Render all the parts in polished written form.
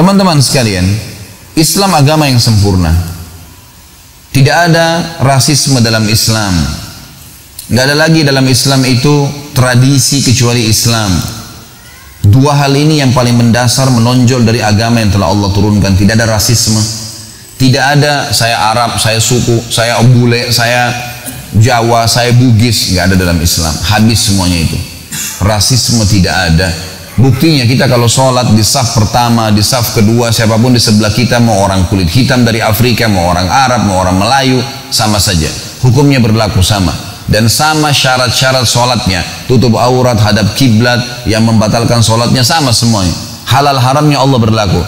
Teman-teman sekalian, Islam agama yang sempurna. Tidak ada rasisme dalam Islam. Nggak ada lagi dalam Islam itu tradisi kecuali Islam. Dua hal ini yang paling mendasar menonjol dari agama yang telah Allah turunkan. Tidak ada rasisme. Tidak ada saya Arab, saya suku, saya bule, saya Jawa, saya Bugis. Nggak ada dalam Islam. Habis semuanya itu. Rasisme tidak ada. Buktinya kita kalau sholat di saf pertama, di saf kedua, siapapun di sebelah kita, mau orang kulit hitam dari Afrika, mau orang Arab, mau orang Melayu, sama saja. Hukumnya berlaku sama. Dan sama syarat-syarat sholatnya. Tutup aurat, hadap kiblat, yang membatalkan sholatnya sama semuanya. Halal haramnya Allah berlaku.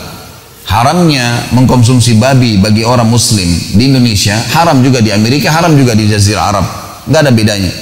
Haramnya mengkonsumsi babi bagi orang muslim di Indonesia, haram juga di Amerika, haram juga di Jazirah Arab. Nggak ada bedanya.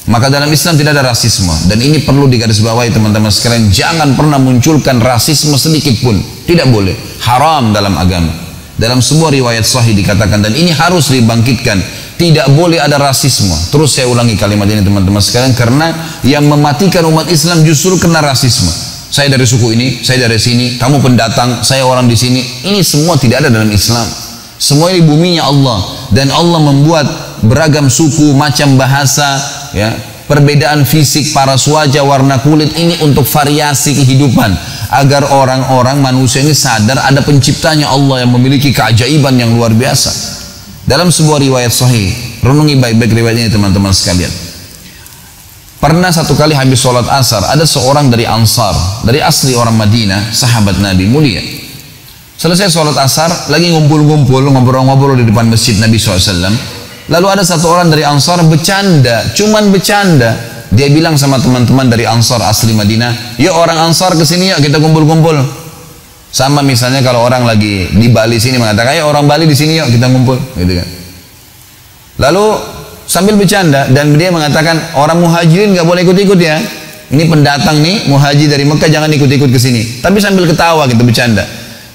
Maka dalam Islam tidak ada rasisme. Dan ini perlu digarisbawahi teman-teman sekalian. Jangan pernah munculkan rasisme sedikit pun. Tidak boleh. Haram dalam agama. Dalam sebuah riwayat sahih dikatakan, dan ini harus dibangkitkan, tidak boleh ada rasisme. Terus saya ulangi kalimat ini teman-teman sekalian, karena yang mematikan umat Islam justru kena rasisme. Saya dari suku ini, saya dari sini, kamu pendatang, saya orang di sini. Ini semua tidak ada dalam Islam. Semua ini buminya Allah. Dan Allah membuat beragam suku, macam bahasa, ya, perbedaan fisik, paras wajah, warna kulit, ini untuk variasi kehidupan, agar orang-orang manusia ini sadar ada penciptanya Allah yang memiliki keajaiban yang luar biasa. Dalam sebuah riwayat sahih, renungi baik-baik riwayat ini teman-teman sekalian. Pernah satu kali habis sholat asar, ada seorang dari Ansar, dari asli orang Madinah, sahabat Nabi mulia. Selesai sholat asar, lagi ngumpul-ngumpul, ngobrol-ngobrol di depan masjid Nabi SAW. Lalu ada satu orang dari Ansar bercanda, cuman bercanda. Dia bilang sama teman-teman dari Ansar asli Madinah, yuk orang Ansar kesini yuk, kita kumpul-kumpul. Sama misalnya kalau orang lagi di Bali sini mengatakan, ayo orang Bali di sini yuk, kita kumpul, gitu kan. Lalu sambil bercanda, dan dia mengatakan, orang muhajirin nggak boleh ikut-ikut ya. Ini pendatang nih, muhajir dari Mekah, jangan ikut-ikut ke sini. Tapi sambil ketawa gitu bercanda.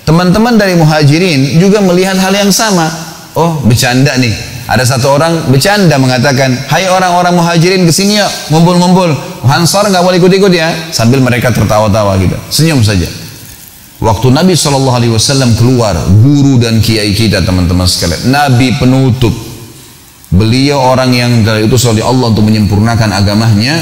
Teman-teman dari muhajirin juga melihat hal yang sama. Oh, bercanda nih. Ada satu orang bercanda mengatakan, hai orang-orang muhajirin kesini yuk, ngumpul-ngumpul. Ansar nggak boleh ikut-ikut ya. Sambil mereka tertawa-tawa gitu, senyum saja. Waktu Nabi SAW keluar, guru dan kiai kita teman-teman sekalian, Nabi penutup, beliau orang yang diutus oleh Allah untuk menyempurnakan agamanya,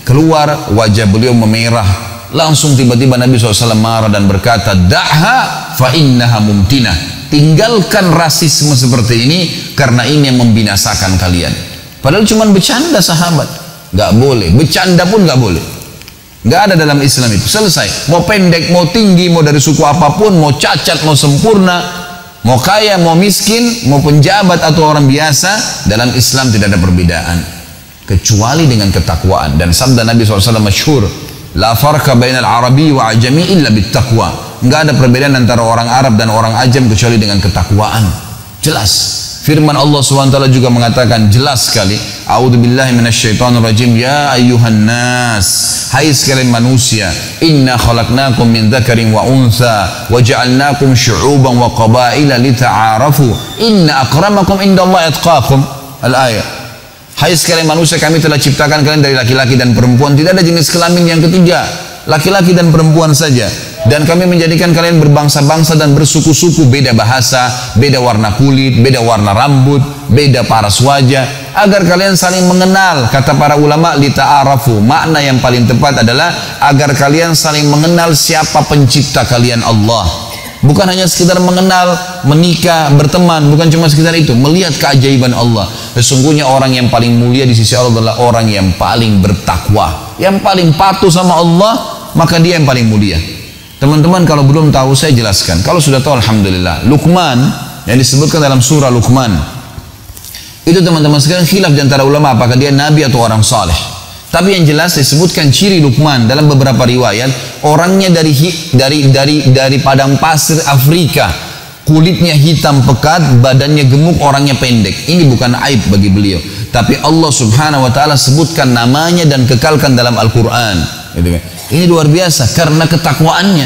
keluar, wajah beliau memerah. Langsung tiba-tiba Nabi SAW marah dan berkata, da'ha fa innaha mumtinah. Tinggalkan rasisme seperti ini, karena ini yang membinasakan kalian. Padahal cuma bercanda sahabat. Gak boleh, bercanda pun gak boleh. Gak ada dalam Islam itu. Selesai. Mau pendek, mau tinggi, mau dari suku apapun, mau cacat, mau sempurna, mau kaya, mau miskin, mau penjabat atau orang biasa, dalam Islam tidak ada perbedaan. Kecuali dengan ketakwaan. Dan sabda Nabi SAW masyhur, la farqa bainal arabi wa ajami illa bittaqwa. Enggak ada perbedaan antara orang Arab dan orang ajam kecuali dengan ketakwaan. Jelas. Firman Allah SWT juga mengatakan jelas sekali, a'udzubillahi minasyaitonirrajim, ya ayyuhan nas, hai sekalian manusia, inna khalaqnakum min dzakarin wa untha wa ja'alnakum syu'uban wa qabaila lita'arafu inna akramakum indallahi atqakum. Al-ayat. Hai sekalian manusia, kami telah ciptakan kalian dari laki-laki dan perempuan, tidak ada jenis kelamin yang ketiga, laki-laki dan perempuan saja. Dan kami menjadikan kalian berbangsa-bangsa dan bersuku-suku, beda bahasa, beda warna kulit, beda warna rambut, beda paras wajah, agar kalian saling mengenal. Kata para ulama, lita'arafu, makna yang paling tepat adalah agar kalian saling mengenal siapa pencipta kalian, Allah. Bukan hanya sekedar mengenal, menikah, berteman, bukan cuma sekedar itu, melihat keajaiban Allah. Sesungguhnya orang yang paling mulia di sisi Allah adalah orang yang paling bertakwa, yang paling patuh sama Allah, maka dia yang paling mulia. Teman-teman kalau belum tahu saya jelaskan. Kalau sudah tahu alhamdulillah. Luqman yang disebutkan dalam surah Luqman, itu teman-teman sekalian khilaf di antara ulama apakah dia nabi atau orang saleh. Tapi yang jelas disebutkan ciri Luqman dalam beberapa riwayat, orangnya dari padang pasir Afrika, kulitnya hitam pekat, badannya gemuk, orangnya pendek. Ini bukan aib bagi beliau, tapi Allah Subhanahu wa taala sebutkan namanya dan kekalkan dalam Al-Qur'an, gitu kan. Ini luar biasa karena ketakwaannya.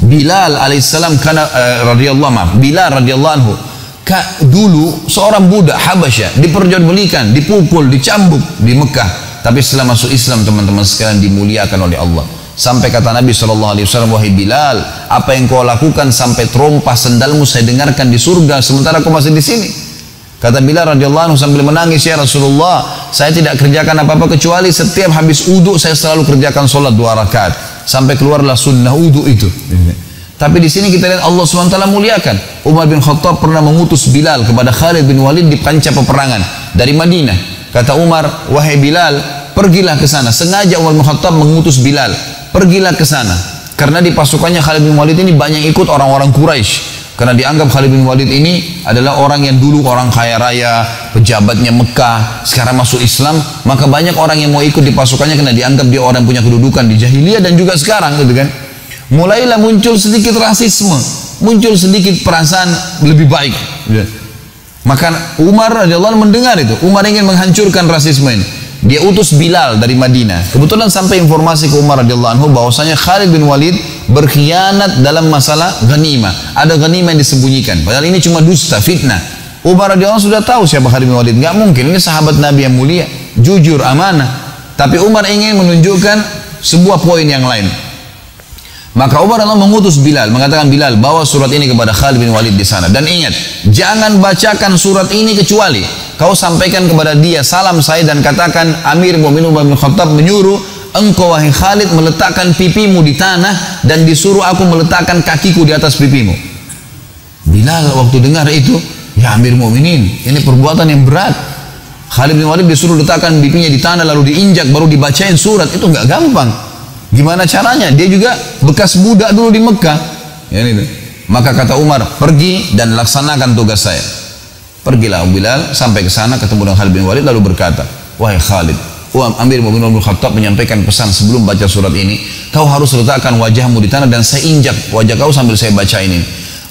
Bilal alaihissalam Bilal radhiyallahu anhu dulu seorang budak Habasyah, diperjualbelikan, dipukul, dicambuk di Mekah. Tapi setelah masuk Islam teman-teman sekalian dimuliakan oleh Allah. Sampai kata Nabi SAW, wahai Bilal, apa yang kau lakukan sampai terompah sendalmu saya dengarkan di surga, sementara kau masih di sini. Kata Bilal radhiyallahu anhu sambil menangis, ya Rasulullah, saya tidak kerjakan apa-apa kecuali setiap habis wudu saya selalu kerjakan sholat 2 rakaat. Sampai keluarlah sunnah wudu itu. Tapi di sini kita lihat Allah SWT muliakan. Umar bin Khattab pernah mengutus Bilal kepada Khalid bin Walid di panca peperangan dari Madinah. Kata Umar, wahai Bilal, pergilah ke sana. Sengaja Umar bin Khattab mengutus Bilal, pergilah ke sana. Karena di pasukannya Khalid bin Walid ini banyak ikut orang-orang Quraisy. Karena dianggap Khalid bin Walid ini adalah orang yang dulu orang kaya raya, pejabatnya Mekah, sekarang masuk Islam, maka banyak orang yang mau ikut di pasukannya karena dianggap dia orang yang punya kedudukan di jahiliyah dan juga sekarang, gitu kan. Mulailah muncul sedikit rasisme, muncul sedikit perasaan lebih baik. Maka Umar radhiyallahu anhu mendengar itu. Umar ingin menghancurkan rasisme ini. Dia utus Bilal dari Madinah. Kebetulan sampai informasi ke Umar radhiyallahu anhu bahwasanya Khalid bin Walid berkhianat dalam masalah ghanimah. Ada ghanimah yang disembunyikan. Padahal ini cuma dusta, fitnah. Umar radhiyallahu anhu sudah tahu siapa Khalid bin Walid. Enggak mungkin, ini sahabat Nabi yang mulia, jujur, amanah. Tapi Umar ingin menunjukkan sebuah poin yang lain. Maka Umar mengutus Bilal, mengatakan, Bilal, bawa surat ini kepada Khalid bin Walid di sana. Dan ingat, jangan bacakan surat ini kecuali kau sampaikan kepada dia salam saya dan katakan Amir Mu'minin Umar bin Khattab menyuruh engkau wahai Khalid meletakkan pipimu di tanah dan disuruh aku meletakkan kakiku di atas pipimu. Bilal waktu dengar itu, ya Amir Mu'minin, ini perbuatan yang berat. Khalid bin Walid disuruh letakkan pipinya di tanah lalu diinjak baru dibacain surat, itu nggak gampang. Gimana caranya? Dia juga bekas budak dulu di Mekah. Ya, itu. Maka kata Umar, pergi dan laksanakan tugas saya. Pergilah Bilal sampai ke sana ketemu dengan Khalid bin Walid lalu berkata, wahai Khalid, Amir Mu'minin bin Khattab menyampaikan pesan sebelum baca surat ini, kau harus letakkan wajahmu di tanah dan saya injak wajah kau sambil saya baca ini.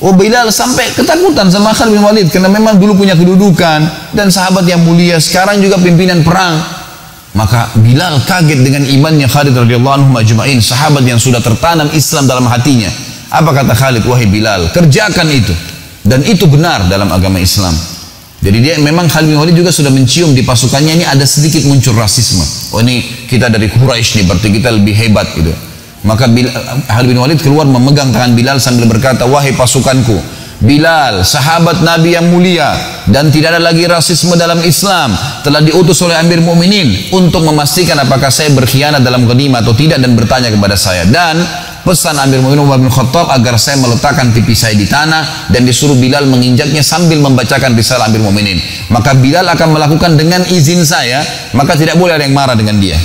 Oh, Bilal sampai ketakutan sama Khalid bin Walid karena memang dulu punya kedudukan dan sahabat yang mulia, sekarang juga pimpinan perang. Maka Bilal kaget dengan imannya Khalid radhiyallahu anhu majma'in, sahabat yang sudah tertanam Islam dalam hatinya. Apa kata Khalid? Wahai Bilal, kerjakan itu. Dan itu benar dalam agama Islam. Jadi dia memang Khalid bin Walid juga sudah mencium di pasukannya ini ada sedikit muncul rasisme. Oh, ini kita dari Quraisy nih, berarti kita lebih hebat gitu. Maka Khalid bin Walid keluar memegang tangan Bilal sambil berkata, wahai pasukanku, Bilal, sahabat Nabi yang mulia dan tidak ada lagi rasisme dalam Islam, telah diutus oleh Amir Mu'minin untuk memastikan apakah saya berkhianat dalam ghanimah atau tidak dan bertanya kepada saya. Dan pesan Amir Mu'minin Umar bin Khattab agar saya meletakkan pipi saya di tanah dan disuruh Bilal menginjaknya sambil membacakan risalah Amir Mu'minin. Maka Bilal akan melakukan dengan izin saya, maka tidak boleh ada yang marah dengan dia.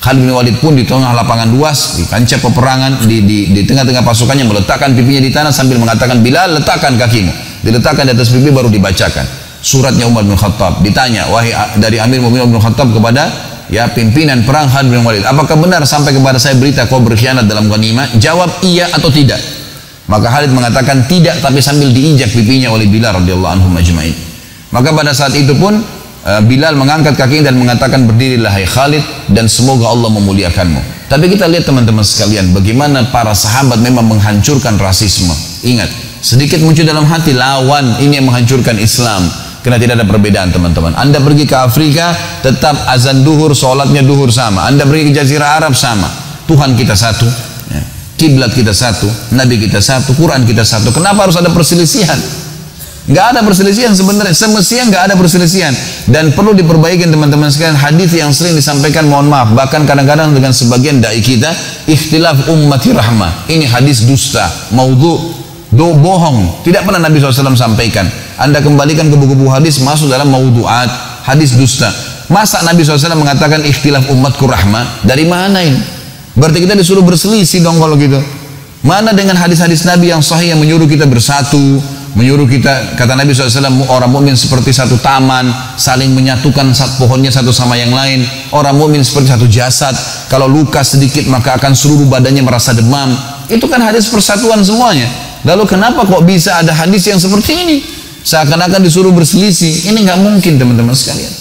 Khalid bin Walid pun di tengah lapangan luas, di kancah peperangan, di tengah-tengah pasukannya meletakkan pipinya di tanah sambil mengatakan, Bilal, letakkan kakimu. Diletakkan di atas pipi baru dibacakan suratnya Umar bin Khattab. Ditanya, wahai dari Amir Mu'minin Umar bin Khattab kepada ya pimpinan perang Khalid bin Walid, apakah benar sampai kepada saya berita kau berkhianat dalam ghanimah? Jawab iya atau tidak. Maka Khalid mengatakan tidak, tapi sambil diinjak pipinya oleh Bilal radhiyallahu anhu majma'in. Maka pada saat itu pun Bilal mengangkat kakinya dan mengatakan, berdirilah hai Khalid dan semoga Allah memuliakanmu. Tapi kita lihat teman-teman sekalian, bagaimana para sahabat memang menghancurkan rasisme. Ingat, sedikit muncul dalam hati lawan ini yang menghancurkan Islam. Karena tidak ada perbedaan teman-teman. Anda pergi ke Afrika, tetap azan duhur, sholatnya duhur sama. Anda pergi ke Jazirah Arab sama. Tuhan kita satu, kiblat kita satu, Nabi kita satu, Quran kita satu. Kenapa harus ada perselisihan? Nggak ada perselisihan sebenarnya, semestinya nggak ada perselisihan. Dan perlu diperbaiki teman-teman sekalian, hadis yang sering disampaikan, mohon maaf, bahkan kadang-kadang dengan sebagian dai kita, ikhtilaf ummati rahmah. Ini hadis dusta, maudhu, bohong, tidak pernah Nabi SAW sampaikan. Anda kembalikan ke buku-buku hadis, masuk dalam maudhu'at, hadis dusta. Masa Nabi SAW mengatakan ikhtilaf umatku rahmah? Dari mana ini? Berarti kita disuruh berselisih dong kalau gitu. Mana dengan hadis-hadis Nabi yang sahih yang menyuruh kita bersatu, menyuruh kita, kata Nabi SAW, orang mukmin seperti satu taman, saling menyatukan pohonnya satu sama yang lain. Orang mukmin seperti satu jasad, kalau luka sedikit maka akan seluruh badannya merasa demam. Itu kan hadis persatuan semuanya. Lalu kenapa kok bisa ada hadis yang seperti ini? Seakan-akan disuruh berselisih. Ini nggak mungkin teman-teman sekalian.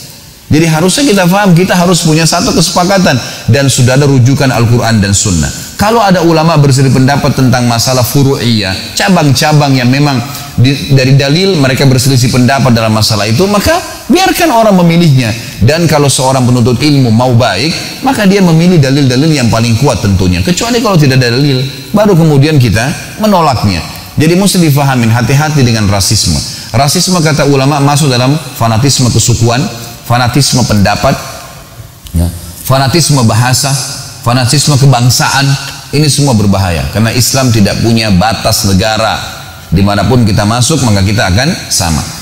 Jadi harusnya kita paham, kita harus punya satu kesepakatan dan sudah ada rujukan Al-Quran dan Sunnah. Kalau ada ulama berselisih pendapat tentang masalah furu'iyah, cabang-cabang yang memang dari dalil mereka berselisih pendapat dalam masalah itu, maka biarkan orang memilihnya. Dan kalau seorang penuntut ilmu mau baik, maka dia memilih dalil-dalil yang paling kuat tentunya. Kecuali kalau tidak ada dalil, baru kemudian kita menolaknya. Jadi mesti difahamin, hati-hati dengan rasisme. Rasisme kata ulama masuk dalam fanatisme kesukuan, fanatisme pendapat, ya, fanatisme bahasa, fanatisme kebangsaan. Ini semua berbahaya karena Islam tidak punya batas negara. Dimanapun kita masuk maka kita akan sama.